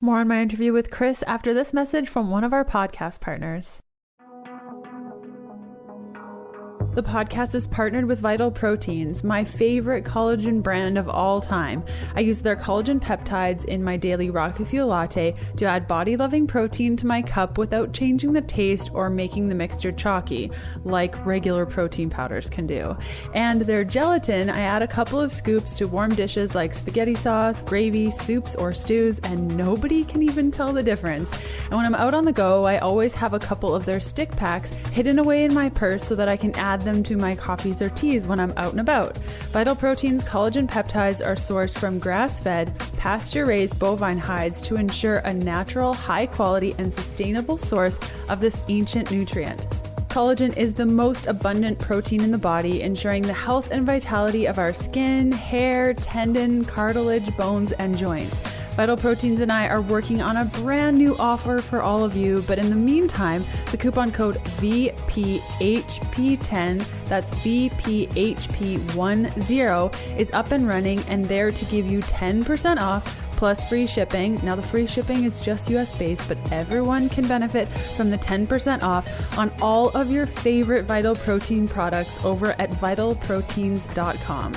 More on my interview with Chris after this message from one of our podcast partners. The podcast is partnered with Vital Proteins, my favorite collagen brand of all time. I use their collagen peptides in my daily Rocket Fuel latte to add body-loving protein to my cup without changing the taste or making the mixture chalky, like regular protein powders can do. And their gelatin, I add a couple of scoops to warm dishes like spaghetti sauce, gravy, soups, or stews, and nobody can even tell the difference. And when I'm out on the go, I always have a couple of their stick packs hidden away in my purse so that I can add them to my coffees or teas when I'm out and about. Vital Proteins collagen peptides are sourced from grass-fed, pasture-raised bovine hides to ensure a natural, high-quality, and sustainable source of this ancient nutrient. Collagen is the most abundant protein in the body, ensuring the health and vitality of our skin, hair, tendon, cartilage, bones, and joints. Vital Proteins and I are working on a brand new offer for all of you, but in the meantime, the coupon code VPHP10, that's VPHP10, is up and running and there to give you 10% off plus free shipping. Now the free shipping is just US based, but everyone can benefit from the 10% off on all of your favorite Vital Protein products over at vitalproteins.com.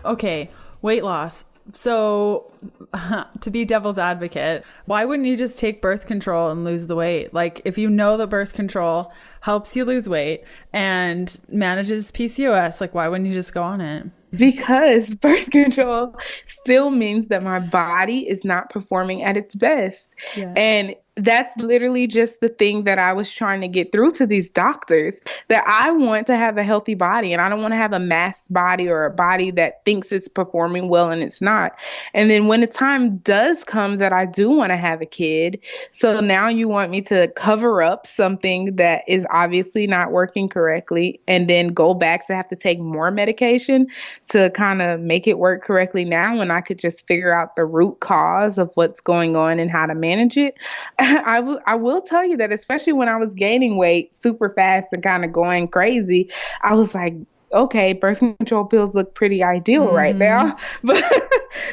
Okay, weight loss. So to be devil's advocate, why wouldn't you just take birth control and lose the weight? Like, if you know that birth control helps you lose weight and manages PCOS, like, why wouldn't you just go on it? Because birth control still means that my body is not performing at its best. Yeah. And that's literally just the thing that I was trying to get through to these doctors, that I want to have a healthy body and I don't want to have a masked body or a body that thinks it's performing well and it's not. And then when the time does come that I do want to have a kid, so now you want me to cover up something that is obviously not working correctly and then go back to have to take more medication to kind of make it work correctly now, when I could just figure out the root cause of what's going on and how to manage it. I will tell you that, especially when I was gaining weight super fast and kind of going crazy, I was like, okay, birth control pills look pretty ideal right now.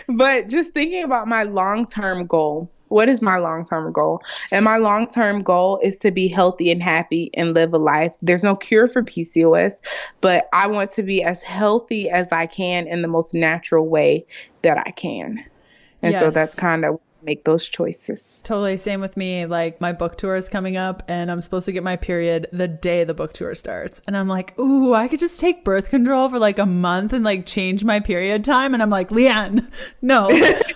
But just thinking about my long-term goal, what is my long-term goal? And my long-term goal is to be healthy and happy and live a life. There's no cure for PCOS, but I want to be as healthy as I can in the most natural way that I can. And so that's kind of make those choices. Totally. Same with me. Like, my book tour is coming up and I'm supposed to get my period the day the book tour starts. And I'm like, ooh, I could just take birth control for like a month and like change my period time. And I'm like, Leanne, no,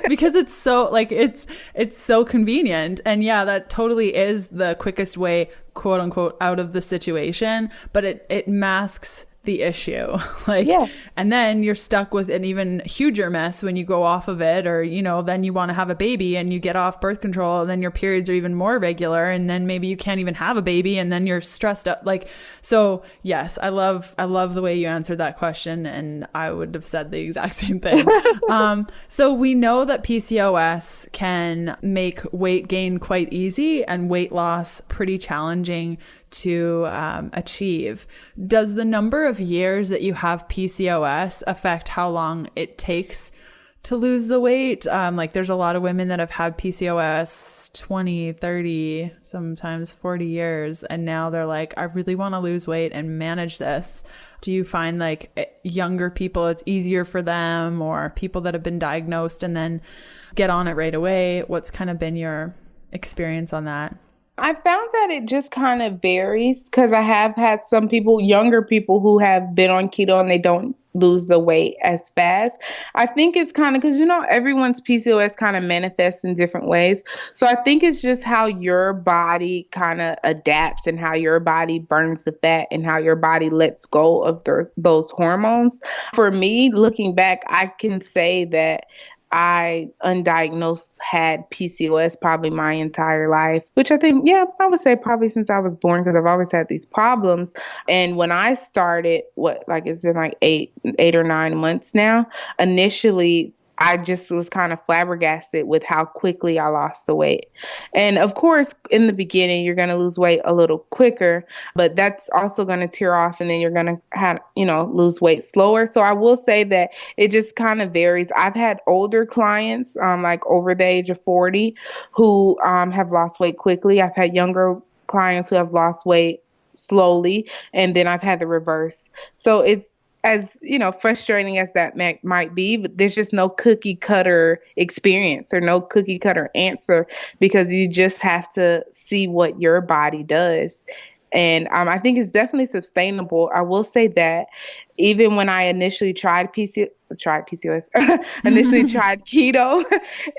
because it's so like, it's so convenient. And yeah, that totally is the quickest way, quote unquote, out of the situation, but it masks the issue. And then you're stuck with an even huger mess when you go off of it, or, you know, then you want to have a baby and you get off birth control and then your periods are even more regular and then maybe you can't even have a baby and then you're stressed out. Like, so yes, I love the way you answered that question, and I would have said the exact same thing. So we know that PCOS can make weight gain quite easy and weight loss pretty challenging to achieve. Does the number of years that you have PCOS affect how long it takes to lose the weight? Like, there's a lot of women that have had PCOS 20, 30, sometimes 40 years, and now they're like, I really want to lose weight and manage this. Do you find like younger people, it's easier for them, or people that have been diagnosed and then get on it right away? What's kind of been your experience on that? I found that it just kind of varies, because I have had some people, younger people, who have been on keto and they don't lose the weight as fast. I think it's kind of because, you know, everyone's PCOS kind of manifests in different ways. So I think it's just how your body kind of adapts and how your body burns the fat and how your body lets go of those hormones. For me, looking back, I can say that I undiagnosed had PCOS probably my entire life, which I think, yeah, I would say probably since I was born, because I've always had these problems. And when I started, it's been like eight or 9 months now, initially, I just was kind of flabbergasted with how quickly I lost the weight. And of course, in the beginning, you're going to lose weight a little quicker, but that's also going to tear off, and then you're going to have, lose weight slower. So I will say that it just kind of varies. I've had older clients, like over the age of 40, who have lost weight quickly. I've had younger clients who have lost weight slowly, and then I've had the reverse. So it's, as frustrating as that might be, but there's just no cookie cutter experience or no cookie cutter answer, because you just have to see what your body does. And I think it's definitely sustainable. I will say that even when I initially tried PCOS, initially tried keto,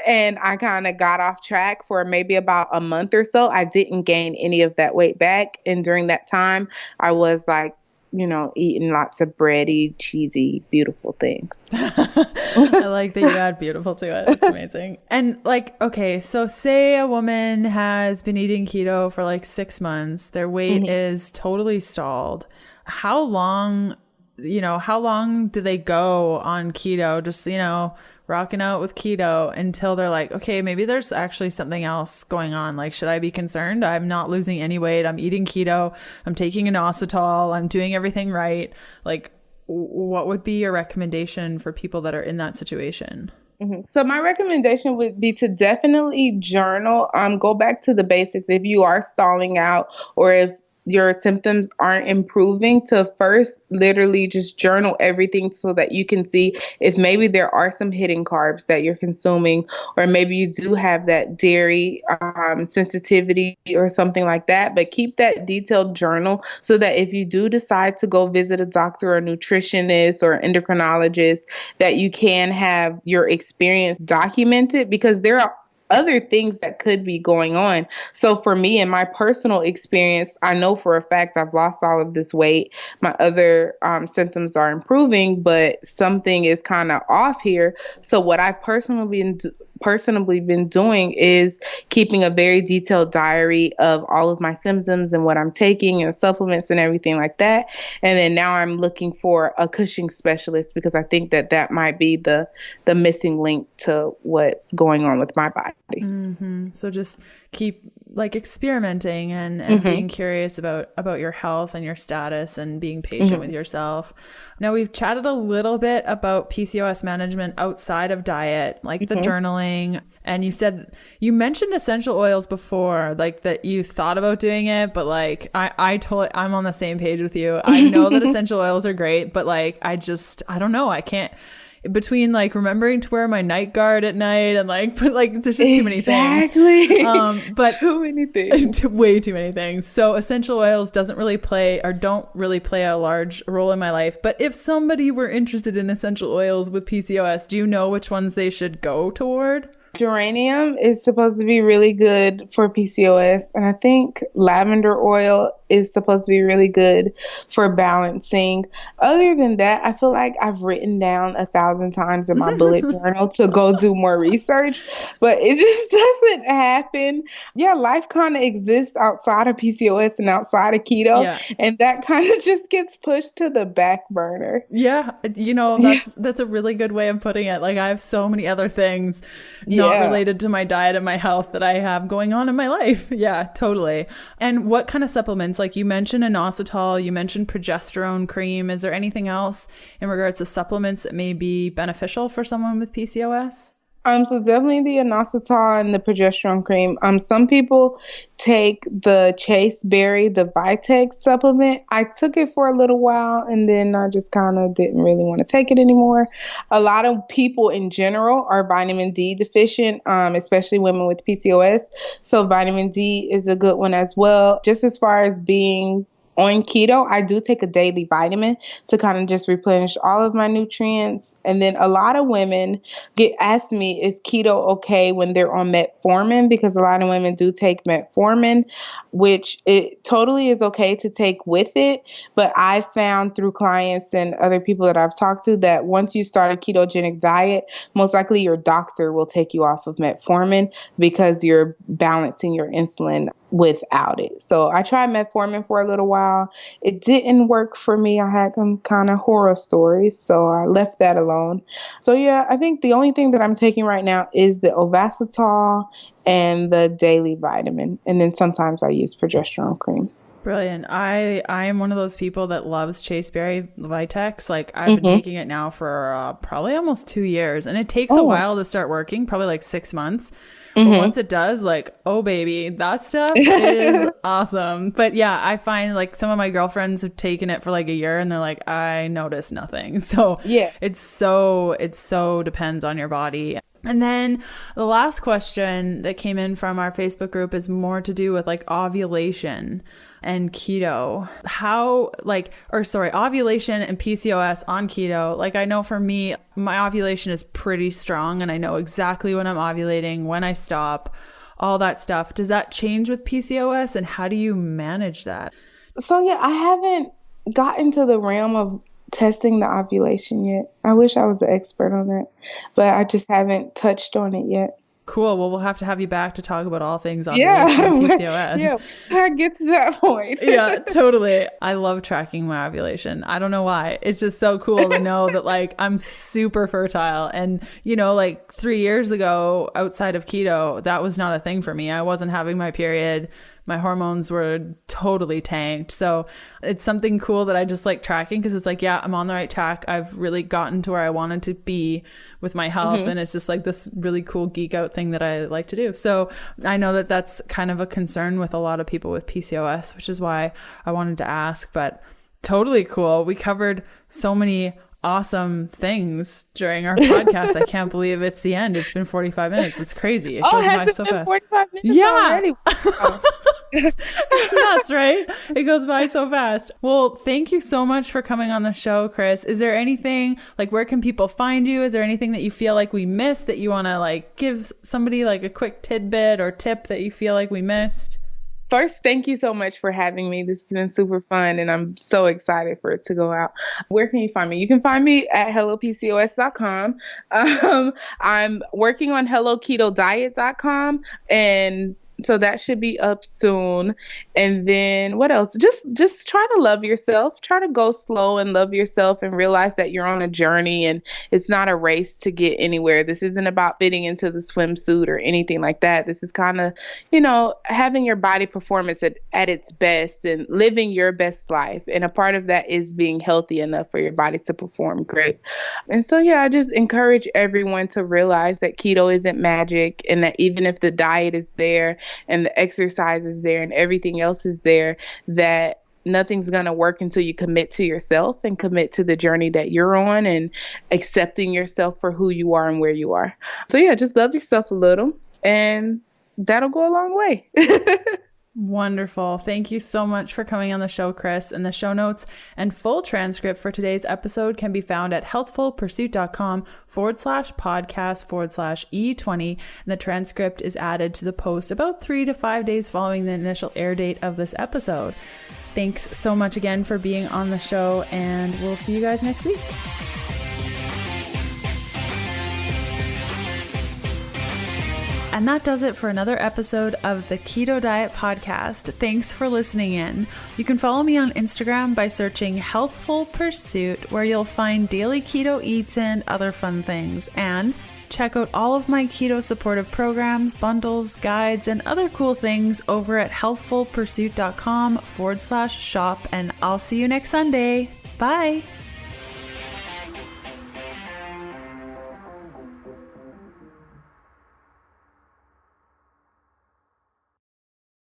and I kind of got off track for maybe about a month or so, I didn't gain any of that weight back. And during that time, I was like, eating lots of bready, cheesy, beautiful things. I like that you add beautiful to it. It's amazing. And okay, so say a woman has been eating keto for 6 months, their weight is totally stalled. How long do they go on keto? Just, rocking out with keto until they're like, okay, maybe there's actually something else going on. Should I be concerned? I'm not losing any weight. I'm eating keto. I'm taking inositol. I'm doing everything right. What would be your recommendation for people that are in that situation? So my recommendation would be to definitely journal. Go back to the basics. If you are stalling out or if your symptoms aren't improving, to first literally just journal everything so that you can see if maybe there are some hidden carbs that you're consuming, or maybe you do have that dairy sensitivity or something like that. But keep that detailed journal so that if you do decide to go visit a doctor or a nutritionist or endocrinologist, that you can have your experience documented, because there are other things that could be going on. So for me, in my personal experience, I know for a fact I've lost all of this weight. My other symptoms are improving, but something is kind of off here. So what I've personally been doing is keeping a very detailed diary of all of my symptoms and what I'm taking and supplements and everything like that. And then now I'm looking for a Cushing specialist, because I think that might be the missing link to what's going on with my body. So just keep experimenting and being curious about your health and your status, and being patient with yourself. Now, we've chatted a little bit about PCOS management outside of diet, like the journaling. And you mentioned essential oils before, that you thought about doing it, but I'm on the same page with you. I know that essential oils are great, but I don't know. I can't, between remembering to wear my night guard at night and there's just too many things. But too many things. Way too many things. So essential oils don't really play a large role in my life. But if somebody were interested in essential oils with PCOS, do you know which ones they should go toward? Geranium is supposed to be really good for PCOS, and I think lavender oil is supposed to be really good for balancing. Other than that, I feel like I've written down 1,000 times in my bullet journal to go do more research, but it just doesn't happen. Yeah, life kind of exists outside of PCOS and outside of keto, and that kind of just gets pushed to the back burner. Yeah, that's a really good way of putting it. I have so many other things not related to my diet and my health that I have going on in my life. Yeah, totally. And what kind of supplements? You mentioned inositol, you mentioned progesterone cream. Is there anything else in regards to supplements that may be beneficial for someone with PCOS? So definitely the inositol and the progesterone cream. Some people take the chaseberry, the Vitex supplement. I took it for a little while, and then I just kind of didn't really want to take it anymore. A lot of people in general are vitamin D deficient, especially women with PCOS. So vitamin D is a good one as well. Just as far as being on keto, I do take a daily vitamin to kind of just replenish all of my nutrients. And then a lot of women ask me, is keto okay when they're on metformin? Because a lot of women do take metformin, which it totally is okay to take with it. But I found through clients and other people that I've talked to that once you start a ketogenic diet, most likely your doctor will take you off of metformin because you're balancing your insulin without it. So I tried metformin for a little while. It didn't work for me. I had some kind of horror stories, so I left that alone. So yeah, I think the only thing that I'm taking right now is the Ovasitol and the daily vitamin. And then sometimes I use progesterone cream. Brilliant. I am one of those people that loves chaseberry Vitex. I've been taking it now for probably almost 2 years, and it takes a while to start working, probably 6 months. But once it does, oh baby, that stuff is awesome. But yeah, I find some of my girlfriends have taken it for a year and they're like, I notice nothing. So yeah, it so depends on your body. And then the last question that came in from our Facebook group is more to do with ovulation and keto. Ovulation and PCOS on keto. I know for me, my ovulation is pretty strong and I know exactly when I'm ovulating, when I stop, all that stuff. Does that change with PCOS, and how do you manage that? So yeah, I haven't gotten to the realm of testing the ovulation yet. I wish I was an expert on that, but I just haven't touched on it yet. Cool. Well, we'll have to have you back to talk about all things ovulation and PCOS. Yeah, I get to that point. Yeah, totally. I love tracking my ovulation. I don't know why. It's just so cool to know that I'm super fertile. And 3 years ago, outside of keto, that was not a thing for me. I wasn't having my period. my hormones were totally tanked. So it's something cool that I just like tracking, because it's like, yeah, I'm on the right track. I've really gotten to where I wanted to be with my health. And it's just like this really cool geek out thing that I like to do. So I know that that's kind of a concern with a lot of people with PCOS, which is why I wanted to ask, but totally cool. We covered so many awesome things during our podcast. I can't believe it's the end. It's been 45 minutes. It's crazy. It goes by so fast. 45 minutes already? Wow. It's nuts, right? It goes by so fast. Well, thank you so much for coming on the show, Chris. Is there anything, like, where can people find you? Is there anything that you feel like we missed that you want to like give somebody like a quick tidbit or tip that you feel like we missed? First, thank you so much for having me. This has been super fun, and I'm so excited for it to go out. Where can you find me? You can find me at hellopcos.com. I'm working on ketodiet.com, and so that should be up soon. And then what else? Just try to love yourself. Try to go slow and love yourself, and realize that you're on a journey and it's not a race to get anywhere. This isn't about fitting into the swimsuit or anything like that. This is kind of, having your body performance at its best and living your best life. And a part of that is being healthy enough for your body to perform great. And so, yeah, I just encourage everyone to realize that keto isn't magic, and that even if the diet is there and the exercise is there and everything else is there, that nothing's going to work until you commit to yourself and commit to the journey that you're on and accepting yourself for who you are and where you are. So yeah, just love yourself a little, and that'll go a long way. Wonderful. Thank you so much for coming on the show, Chris. And the show notes and full transcript for today's episode can be found at healthfulpursuit.com/podcast/E20. And the transcript is added to the post about 3 to 5 days following the initial air date of this episode. Thanks so much again for being on the show, and we'll see you guys next week. And that does it for another episode of the Keto Diet Podcast. Thanks for listening in. You can follow me on Instagram by searching Healthful Pursuit, where you'll find daily keto eats and other fun things. And check out all of my keto supportive programs, bundles, guides, and other cool things over at healthfulpursuit.com/shop. And I'll see you next Sunday. Bye.